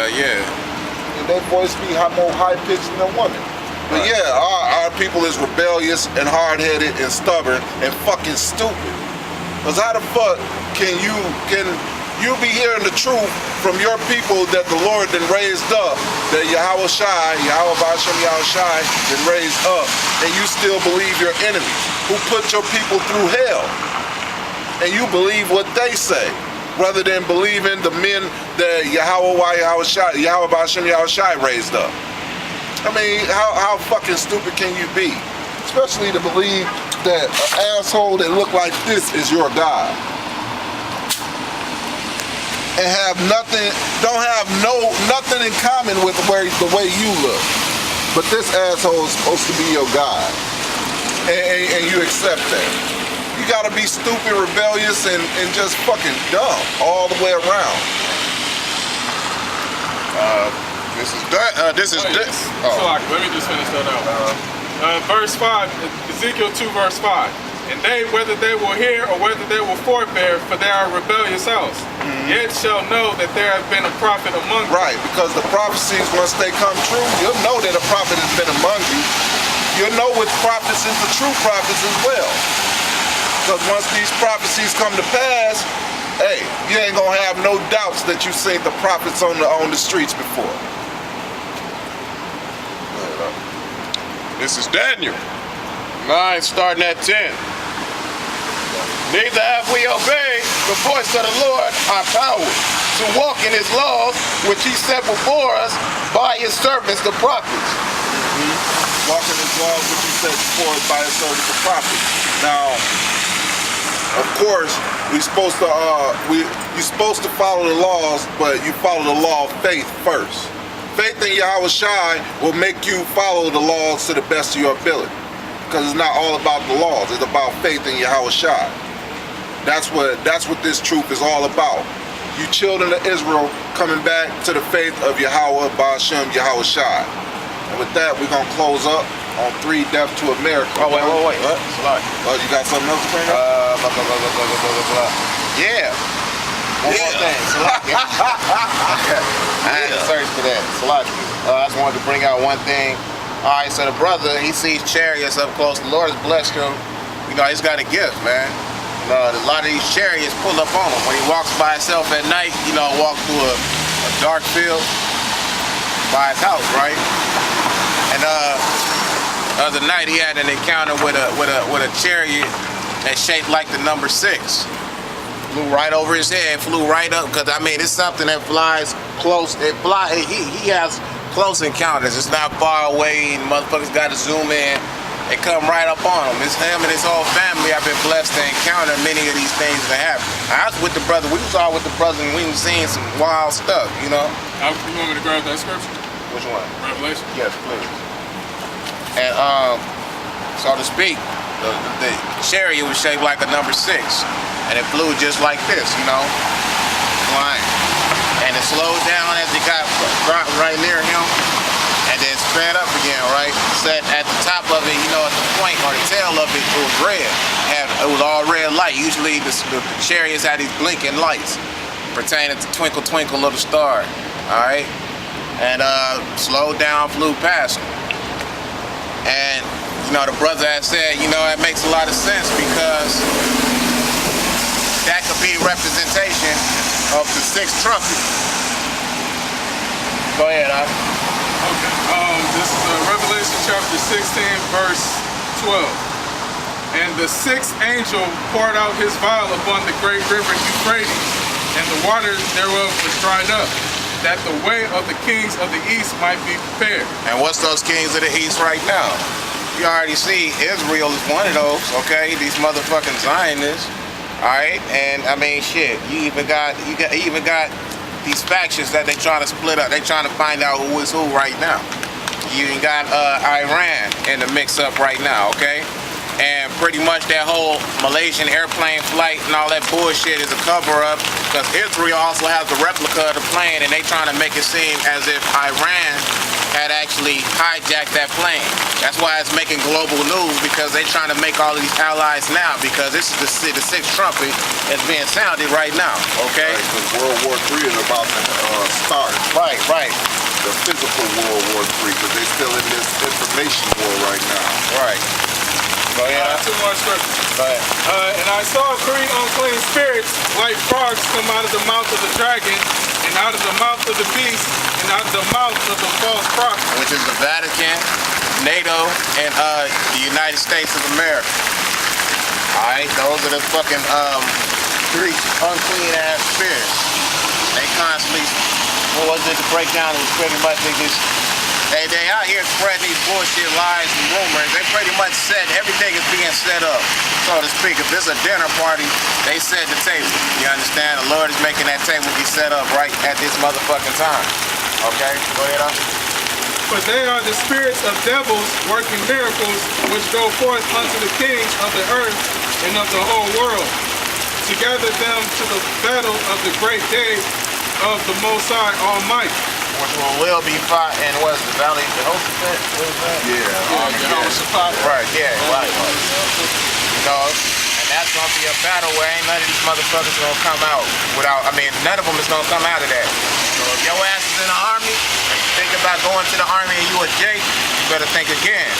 Hell yeah. And their voice be more high-pitched than a woman. But yeah, our people is rebellious and hard-headed and stubborn and fucking stupid. Because how the fuck can you be hearing the truth from your people that the Lord then raised up, that Yahweh Ba'ashem Yahweh Shai then raised up, and you still believe your enemies who put your people through hell, and you believe what they say rather than believing the men that Yahweh Ba'ashem Yahweh Shai raised up. I mean, how fucking stupid can you be? Especially to believe that an asshole that look like this is your God. And have nothing, don't have nothing in common with the way you look. But this asshole is supposed to be your God. And you accept that. You gotta be stupid, rebellious, and just fucking dumb all the way around. This is this. So let me just finish that out. Verse 5, Ezekiel 2, verse 5. And they, whether they will hear or whether they will forbear, for they are a rebellious house, yet shall know that there have been a prophet among them. Right, because the prophecies, once they come true, you'll know that a prophet has been among you. You'll know which prophets is the true prophets as well. Because once these prophecies come to pass, hey, you ain't gonna have no doubts that you've seen the prophets on the streets before. This is Daniel 9, starting at 10. Neither have we obeyed the voice of the Lord our power to walk in his laws, which he set before us by his servants the prophets. Walk in his laws, which he set before us by his servants the prophets. Now, of course, you're supposed to follow the laws, but you follow the law of faith first. Faith in Yahweh Shai will make you follow the laws to the best of your ability. Because it's not all about the laws, it's about faith in Yahweh Shai. That's what this truth is all about. You children of Israel coming back to the faith of Yahweh Ba'ashem Yahweh Shai. And with that, we're gonna close up on 3 Death to America. Oh wait. What? Oh, you got something else to bring up? Yeah. One more thing. I had to search for that. I just wanted to bring out one thing. All right, so the brother, he sees chariots up close. The Lord has blessed him. You know, he's got a gift, man. You know, a lot of these chariots pull up on him. When he walks by himself at night, you know, walk through a dark field by his house, right? And the other night he had an encounter with a chariot that's shaped like the number 6. Flew right over his head, flew right up, because I mean, it's something that flies close. He has close encounters. It's not far away, and motherfuckers got to zoom in and come right up on him. It's him and his whole family. I've been blessed to encounter many of these things that happen. I was with the brother. We was all with the brother, and we was seeing some wild stuff, you know. You want me to grab that scripture? Which one? Revelation? Yes, please. And so to speak, the chariot was shaped like a number 6, and it flew just like this, you know, flying. And it slowed down as it got right near him, and then sped up again, right? Set at the top of it, you know, at the point or the tail of it, it was red. It was all red light. Usually the chariots had these blinking lights pertaining to Twinkle Twinkle Little Star, all right? And slowed down, flew past him. And you know, the brother had said, you know, it makes a lot of sense because that could be representation of the 6th trumpet. Go ahead, Al. Okay. This is Revelation chapter 16, verse 12. And the 6th angel poured out his vial upon the great river Euphrates, and the waters thereof was dried up, that the way of the kings of the east might be prepared. And what's those kings of the east right now? You already see Israel is one of those, okay? These motherfucking Zionists, all right? And I mean, shit, you even got these factions that they trying to split up. They trying to find out who is who right now. You even got Iran in the mix up right now, okay? And pretty much that whole Malaysian airplane flight and all that bullshit is a cover-up, because Israel also has the replica of the plane, and they trying to make it seem as if Iran had actually hijacked that plane. That's why it's making global news, because they're trying to make all of these allies now, because this is the 6th trumpet that's being sounded right now, okay? Because World War III is about to start. Right. physical World War III, because they're still in this information war right now. Right. Go ahead. Two more scriptures. Go ahead. And I saw three unclean spirits like frogs come out of the mouth of the dragon, and out of the mouth of the beast, and out of the mouth of the false prophet. Which is the Vatican, NATO, and the United States of America. Alright, those are the fucking three unclean ass spirits. They constantly, what was it, the breakdown was pretty much they out here spreading these bullshit lies and rumors. They pretty much said everything is being set up, so to speak. If it's a dinner party, they set the table. You understand? The Lord is making that table be set up right at this motherfucking time. Okay, go ahead up. For they are the spirits of devils working miracles, which go forth unto the kings of the earth and of the whole world, to gather them to the battle of the great day of the Most High Almighty. Which will be fought in what is the Valley of Jehoshaphat? What is that? Jehoshaphat. Right, yeah, right. You know, and that's gonna be a battle where ain't none of these motherfuckers gonna come out without, I mean, none of them is gonna come out of that. So if your ass is in the army, think about going to the army and you a Jake, you better think again.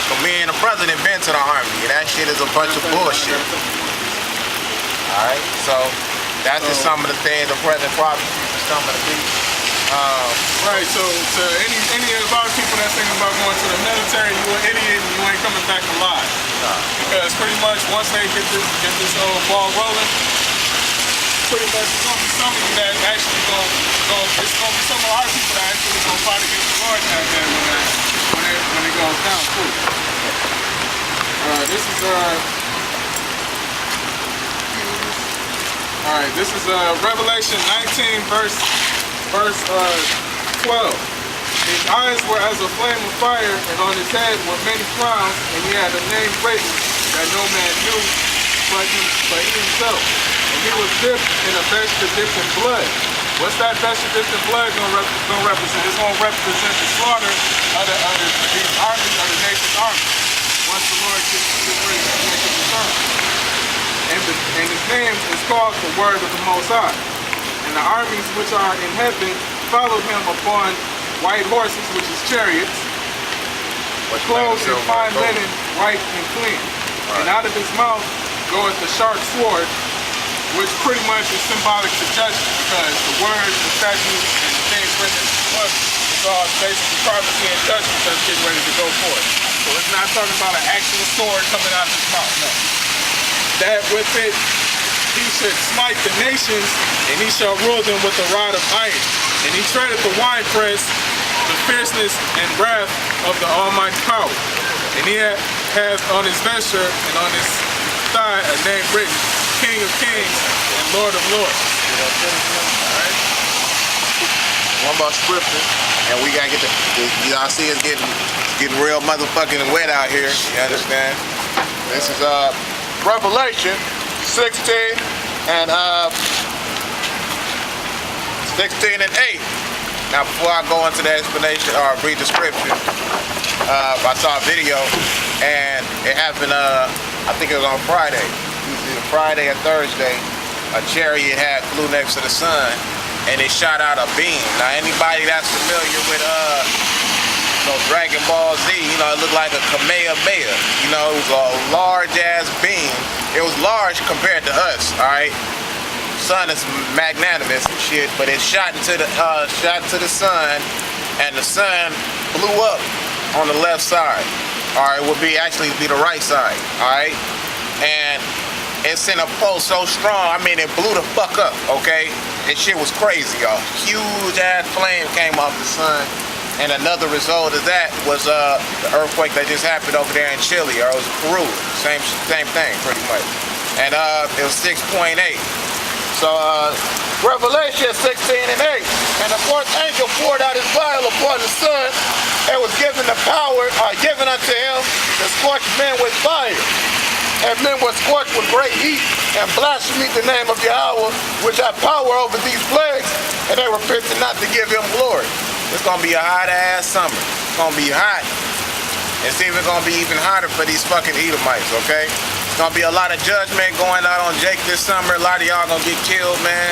So me and the president been to the army, and that shit is a bunch of bullshit. Alright, so that's just some of the things, the present prophecies and some of the people. Right, so to any of our people that's thinking about going to the military, you an idiot and you ain't coming back alive. Because pretty much once they get this ball rolling, pretty much it's gonna be some of you that actually it's gonna be some of our people that actually gonna fight against the Lord out there when it goes down too. This is Revelation 19 verse 12. His eyes were as a flame of fire, and on his head were many crowns, and he had a name written that no man knew but he himself. And he was dipped in a vesture dipped in blood. What's that vesture dipped in blood gonna represent? It's gonna represent the slaughter of these armies, of the nation's army. Once the Lord gets ready to make his return. And his name is called the Word of the Most High. And the armies which are in heaven followed him upon white horses, which is chariots, clothed in fine linen, white and clean. And out of his mouth goeth the sharp sword, which pretty much is symbolic to judgment, because the words, the statutes, and the things written in the book is all basically prophecy and judgment that's getting ready to go forth. So it's not talking about an actual sword coming out of his mouth, no. That with it, he should smite the nations, and he shall rule them with a rod of iron. And he treadeth the winepress, the fierceness and wrath of the Almighty power. And he hath on his vesture and on his thigh a name written, King of Kings and Lord of Lords. Alright? One more scripture, and we gotta get y'all see it's getting real motherfucking wet out here. You understand? This is Revelation 16 and 16 and 8. Now before I go into the explanation or read the scripture, I saw a video and it happened I think it was on Friday. Either Friday or Thursday, a chariot flew next to the sun and it shot out a beam. Now anybody that's familiar with Dragon Ball Z, you know, it looked like a Kamehameha. You know, it was a large ass beam. It was large compared to us, alright? Sun is magnanimous and shit, but it shot into the sun, and the sun blew up on the left side. Alright, would be actually be the right side, alright? And it sent a pulse so strong, I mean it blew the fuck up, okay? That shit was crazy, y'all. Huge ass flame came off the sun. And another result of that was the earthquake that just happened over there in Chile, or it was Peru. Same thing, pretty much. And it was 6.8. So Revelation 16 and 8. And the fourth angel poured out his vial upon the sun, and was given the power, given unto him to scorch men with fire. And men were scorched with great heat, and blasphemed the name of Yahweh, which had power over these plagues, and they repented not to give him glory. It's gonna be a hot ass summer. It's gonna be hot. It's even gonna be even hotter for these fucking Edomites, okay? It's gonna be a lot of judgment going out on Jake this summer. A lot of y'all gonna get killed, man.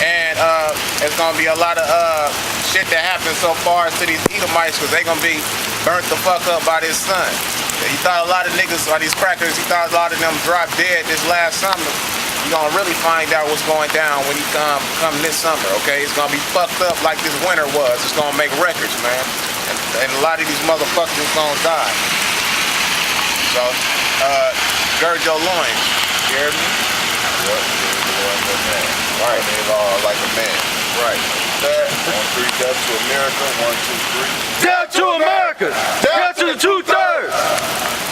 And it's gonna be a lot of shit that happened so far to these Edomites, because they gonna be burnt the fuck up by this sun. He thought a lot of niggas, or these crackers, he thought a lot of them dropped dead this last summer. You gonna really find out what's going down when he come this summer, okay? It's gonna be fucked up like this winter was. It's gonna make records, man. And a lot of these motherfuckers is gonna die. So, gird your loins. You hear me? Right, like a man. Right. That, 1, 3, death to America, 1, 2, 3. Death to America! Death to the 2/3!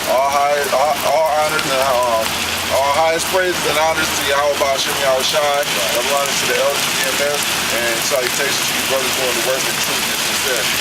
All honors and all highest praises and honors to Yahweh Shem Yahweh Shai, double honors to the elders of DMS, and salutations to you brothers doing the work in truth and sincerity.